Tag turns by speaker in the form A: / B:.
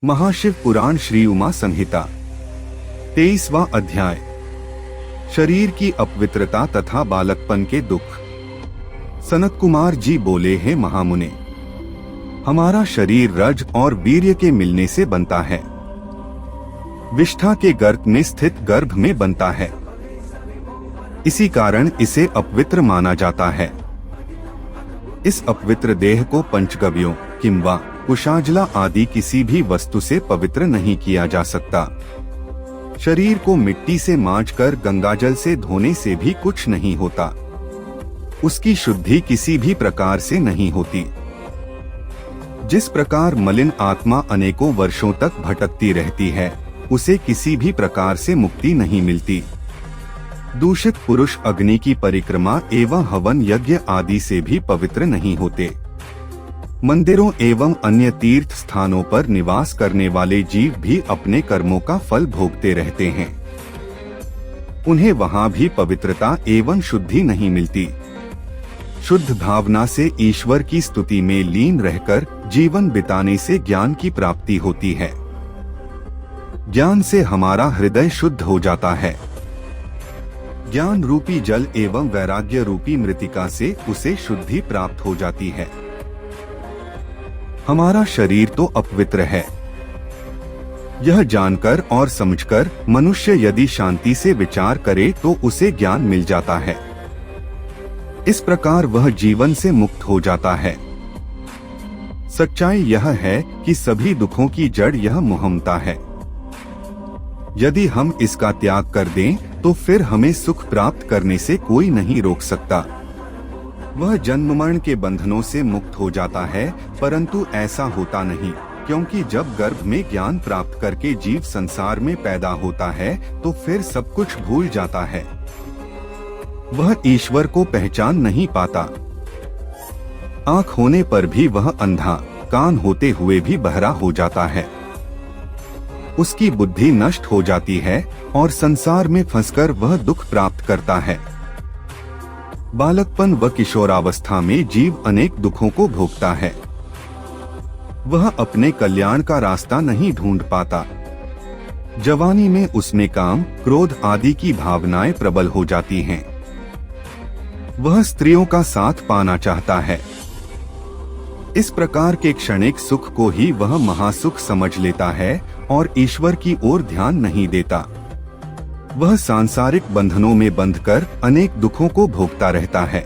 A: महाशिव पुराण श्री उमा संहिता 23वां अध्याय। शरीर की अपवित्रता तथा बालकपन के दुख। सनत कुमार जी बोले, हैं महामुने, हमारा शरीर रज और वीर्य के मिलने से बनता है, विष्ठा के गर्भ में स्थित गर्भ में बनता है। इसी कारण इसे अपवित्र माना जाता है। इस अपवित्र देह को पंचगव्यों किंवा कुशाजला आदि किसी भी वस्तु से पवित्र नहीं किया जा सकता। शरीर को मिट्टी से मांजकर गंगाजल से धोने से भी कुछ नहीं होता। उसकी शुद्धि किसी भी प्रकार से नहीं होती। जिस प्रकार मलिन आत्मा अनेकों वर्षों तक भटकती रहती है, उसे किसी भी प्रकार से मुक्ति नहीं मिलती। दूषित पुरुष अग्नि की परिक्रमा एवं हवन यज्ञ आदि से भी पवित्र नहीं होते। मंदिरों एवं अन्य तीर्थ स्थानों पर निवास करने वाले जीव भी अपने कर्मों का फल भोगते रहते हैं। उन्हें वहां भी पवित्रता एवं शुद्धि नहीं मिलती। शुद्ध भावना से ईश्वर की स्तुति में लीन रहकर जीवन बिताने से ज्ञान की प्राप्ति होती है। ज्ञान से हमारा हृदय शुद्ध हो जाता है। ज्ञान रूपी जल एवं वैराग्य रूपी मृतिका से उसे शुद्धि प्राप्त हो जाती है। हमारा शरीर तो अपवित्र है। यह जानकर और समझकर मनुष्य यदि शांति से विचार करे तो उसे ज्ञान मिल जाता है। इस प्रकार वह जीवन से मुक्त हो जाता है। सच्चाई यह है कि सभी दुखों की जड़ यह मोहमता है। यदि हम इसका त्याग कर दें तो फिर हमें सुख प्राप्त करने से कोई नहीं रोक सकता। वह जन्म मरण के बंधनों से मुक्त हो जाता है, परंतु ऐसा होता नहीं, क्योंकि जब गर्भ में ज्ञान प्राप्त करके जीव संसार में पैदा होता है तो फिर सब कुछ भूल जाता है। वह ईश्वर को पहचान नहीं पाता। आँख होने पर भी वह अंधा, कान होते हुए भी बहरा हो जाता है। उसकी बुद्धि नष्ट हो जाती है और संसार में फंसकर वह दुख प्राप्त करता है। बालकपन व किशोरावस्था में जीव अनेक दुखों को भोगता है। वह अपने कल्याण का रास्ता नहीं ढूंढ पाता। जवानी में उसमें काम, क्रोध आदि की भावनाएं प्रबल हो जाती हैं। वह स्त्रियों का साथ पाना चाहता है। इस प्रकार के क्षणिक सुख को ही वह महासुख समझ लेता है और ईश्वर की ओर ध्यान नहीं देता। वह सांसारिक बंधनों में बंधकर अनेक दुखों को भोगता रहता है।